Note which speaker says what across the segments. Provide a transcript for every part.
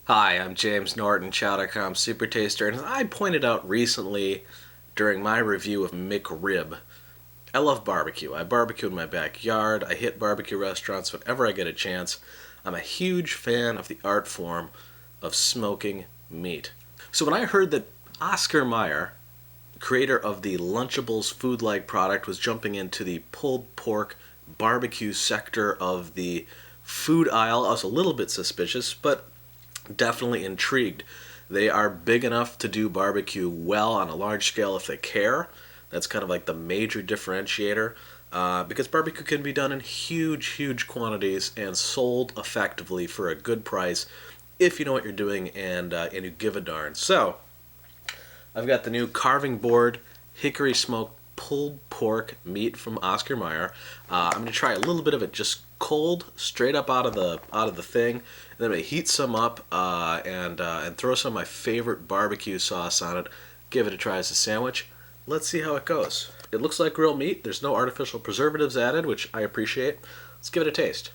Speaker 1: Hi, I'm James Norton, Chow.com Supertaster, and as I pointed out recently during my review of McRib, I love barbecue. I barbecue in my backyard. I hit barbecue restaurants whenever I get a chance. I'm a huge fan of the art form of smoking meat. So when I heard that Oscar Mayer, creator of the Lunchables food-like product, was jumping into the pulled pork barbecue sector of the food aisle, I was a little bit suspicious, but definitely intrigued. They are big enough to do barbecue well on a large scale if they care. That's kind of like the major differentiator. Because barbecue can be done in huge, huge quantities and sold effectively for a good price if you know what you're doing and you give a darn. So, I've got the new carving board Hickory smoked pulled pork meat from Oscar Mayer. I'm gonna try a little bit of it just cold, straight up out of the thing. And then I'm gonna heat some up and throw some of my favorite barbecue sauce on it. Give it a try as a sandwich. Let's see how it goes. It looks like real meat. There's no artificial preservatives added, which I appreciate. Let's give it a taste.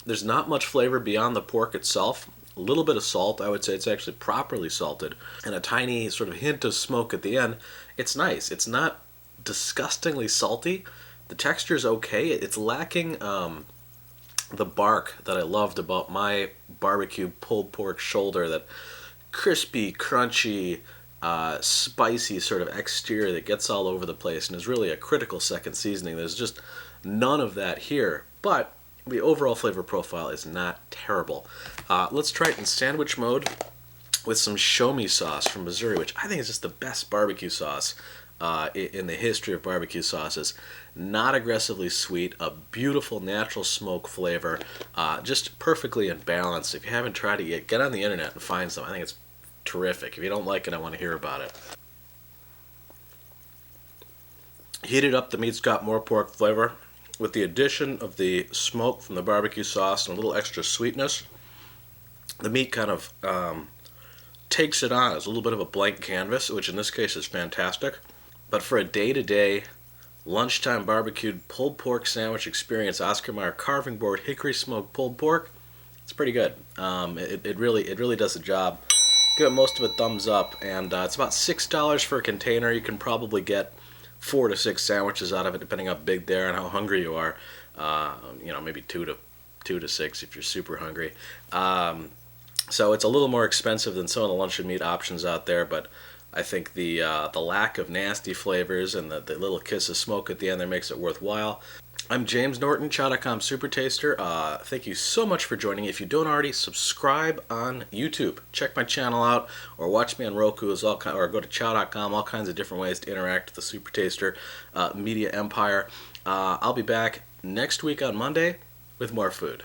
Speaker 1: There's not much flavor beyond the pork itself. A little bit of salt. I would say it's actually properly salted, and a tiny sort of hint of smoke at the end. It's nice. It's not disgustingly salty. The texture is okay. It's lacking the bark that I loved about my barbecue pulled pork shoulder. That crispy, crunchy, spicy sort of exterior that gets all over the place and is really a critical second seasoning. There's just none of that here, but the overall flavor profile is not terrible. Let's try it in sandwich mode with some show me sauce from Missouri, which I think is just the best barbecue sauce in the history of barbecue sauces. Not aggressively sweet, a beautiful natural smoke flavor, just perfectly in balance. If you haven't tried it yet, get on the internet and find some. I think it's terrific. If you don't like it, I want to hear about it. Heated up, the meat's got more pork flavor. With the addition of the smoke from the barbecue sauce and a little extra sweetness, the meat kind of takes it on as a little bit of a blank canvas, which in this case is fantastic. But for a day-to-day lunchtime barbecued pulled pork sandwich experience, Oscar Mayer carving board hickory smoked pulled pork, it's pretty good. It really does the job. Give it most of a thumbs up, and it's about $6 for a container. You can probably get 4 to 6 sandwiches out of it, depending how big they are and how hungry you are. Maybe two to six if you're super hungry. So it's a little more expensive than some of the lunch and meat options out there, but I think the lack of nasty flavors and the little kiss of smoke at the end there makes it worthwhile. I'm James Norton, Chow.com Supertaster. Thank you so much for joining. If you don't already, subscribe on YouTube. Check my channel out, or watch me on Roku, or go to Chow.com. All kinds of different ways to interact with the Supertaster media empire. I'll be back next week on Monday with more food.